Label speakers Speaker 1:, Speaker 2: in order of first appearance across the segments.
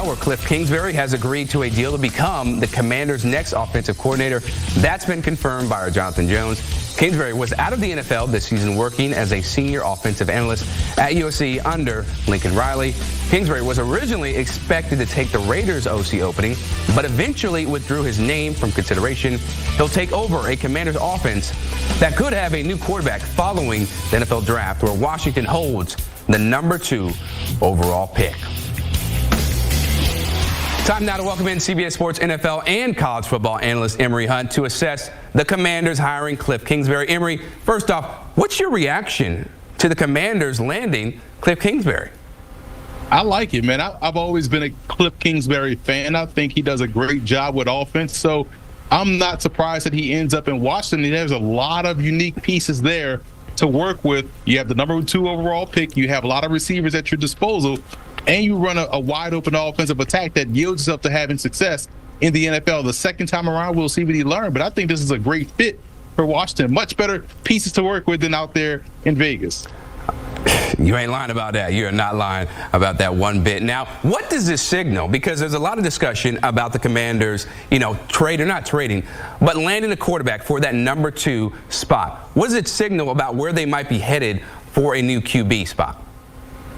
Speaker 1: Where Cliff Kingsbury has agreed to a deal to become the Commanders' next offensive coordinator. That's been confirmed by our Jonathan Jones. Kingsbury was out of the NFL this season working as a senior offensive analyst at USC under Lincoln Riley. Kingsbury was originally expected to take the Raiders' OC opening, but eventually withdrew his name from consideration. He'll take over a Commanders' offense that could have a new quarterback following the NFL draft, where Washington holds the #2 overall pick. Time now to welcome in CBS Sports NFL and college football analyst Emory Hunt to assess the Commanders hiring Cliff Kingsbury. Emory, first off, what's your reaction to the Commanders landing Cliff Kingsbury?
Speaker 2: I like it, man. I've always been a Cliff Kingsbury fan. I think he does a great job with offense. So I'm not surprised that he ends up in Washington. There's a lot of unique pieces there to work with. You have the #2 overall pick. You have a lot of receivers at your disposal. And you run a wide-open offensive attack that yields itself to having success in the NFL. The second time around, we'll see what he learned. But I think this is a great fit for Washington. Much better pieces to work with than out there in Vegas.
Speaker 1: You ain't lying about that. You're not lying about that one bit. Now, what does this signal? Because there's a lot of discussion about the Commanders, trade or not trading, but landing a quarterback for that #2 spot. What does it signal about where they might be headed for a new QB spot?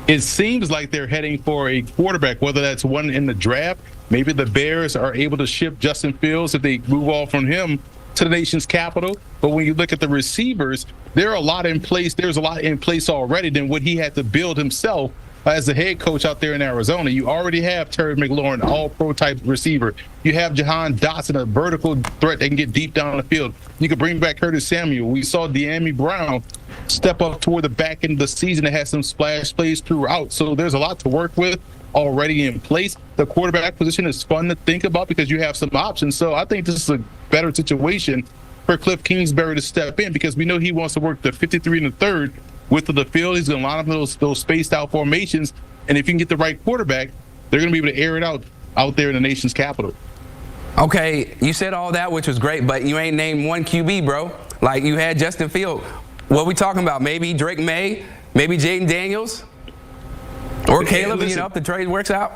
Speaker 2: It seems like they're heading for a quarterback, whether that's one in the draft. Maybe the Bears are able to ship Justin Fields if they move off from him to the nation's capital. But when you look at the receivers, there are a lot in place. There's a lot in place already than what he had to build himself as the head coach out there in Arizona. You already have Terry McLaurin, all-pro type receiver. You have Jahan Dotson, a vertical threat that can get deep down the field. You can bring back Curtis Samuel. We saw De'Ami Brown step up toward the back end of the season and have some splash plays throughout. So there's a lot to work with already in place. The quarterback position is fun to think about because you have some options. So I think this is a better situation for Cliff Kingsbury to step in, because we know he wants to work the 53 and the third width of the field. He's going to line up those spaced out formations. And if you can get the right quarterback, they're going to be able to air it out there in the nation's capital.
Speaker 1: Okay, you said all that, which was great, but you ain't named one QB, bro. Like, you had Justin Fields. What are we talking about? Maybe Drake May? Maybe Jaden Daniels? Or Caleb,
Speaker 2: listen,
Speaker 1: if the trade works out?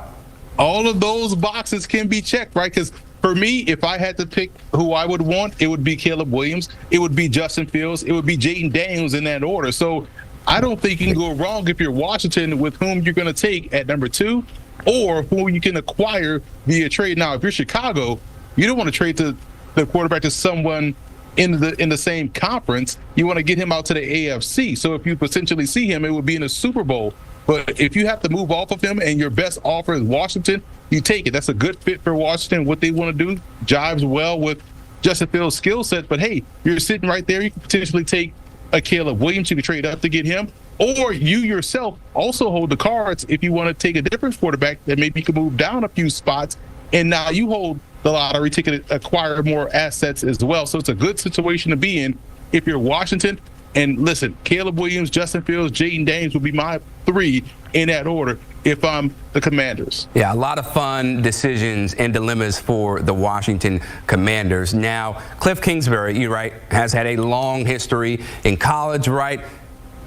Speaker 2: All of those boxes can be checked, right? Because for me, if I had to pick who I would want, it would be Caleb Williams. It would be Justin Fields. It would be Jaden Daniels in that order. So I don't think you can go wrong if you're Washington with whom you're going to take at #2 or who you can acquire via trade. Now, if you're Chicago, you don't want to trade the quarterback to someone in the same conference. You want to get him out to the AFC. So if you potentially see him, it would be in a Super Bowl. But if you have to move off of him and your best offer is Washington, you take it. That's a good fit for Washington. What they want to do jives well with Justin Fields' skill set. But hey, you're sitting right there. You can potentially take a Caleb Williams. You can trade up to get him. Or you yourself also hold the cards if you want to take a different quarterback that maybe you can move down a few spots. And now you hold the lottery ticket to acquire more assets as well. So it's a good situation to be in if you're Washington. And listen, Caleb Williams, Justin Fields, Jaden Daniels will be my 3 in that order if I'm the Commanders.
Speaker 1: Yeah, a lot of fun decisions and dilemmas for the Washington Commanders. Now, Cliff Kingsbury, you're right, has had a long history in college, right?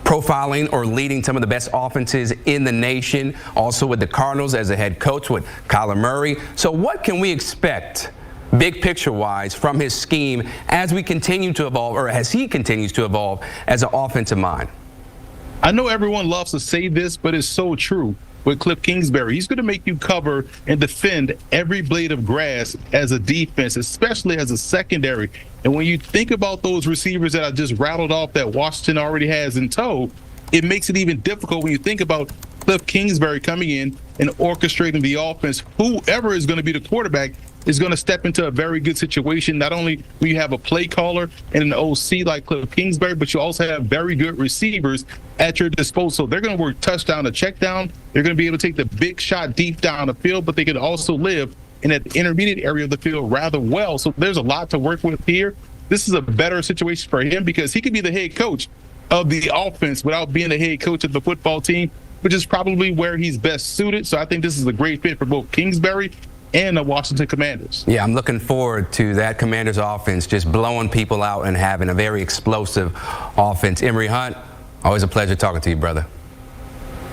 Speaker 1: Profiling or leading some of the best offenses in the nation. Also with the Cardinals as a head coach with Kyler Murray. So what can we expect, big picture-wise, from his scheme as we continue to evolve, or as he continues to evolve as an offensive mind?
Speaker 2: I know everyone loves to say this, but it's so true with Cliff Kingsbury. He's going to make you cover and defend every blade of grass as a defense, especially as a secondary. And when you think about those receivers that I just rattled off that Washington already has in tow, it makes it even difficult when you think about Cliff Kingsbury coming in and orchestrating the offense. Whoever is going to be the quarterback is going to step into a very good situation. Not only will you have a play caller and an OC like Cliff Kingsbury, but you also have very good receivers at your disposal. They're going to work touchdown to check down. They're going to be able to take the big shot deep down the field, but they can also live in that intermediate area of the field rather well. So there's a lot to work with here. This is a better situation for him because he could be the head coach of the offense without being the head coach of the football team, which is probably where he's best suited. So I think this is a great fit for both Kingsbury and the Washington Commanders.
Speaker 1: Yeah, I'm looking forward to that Commanders offense just blowing people out and having a very explosive offense. Emory Hunt, always a pleasure talking to you, brother.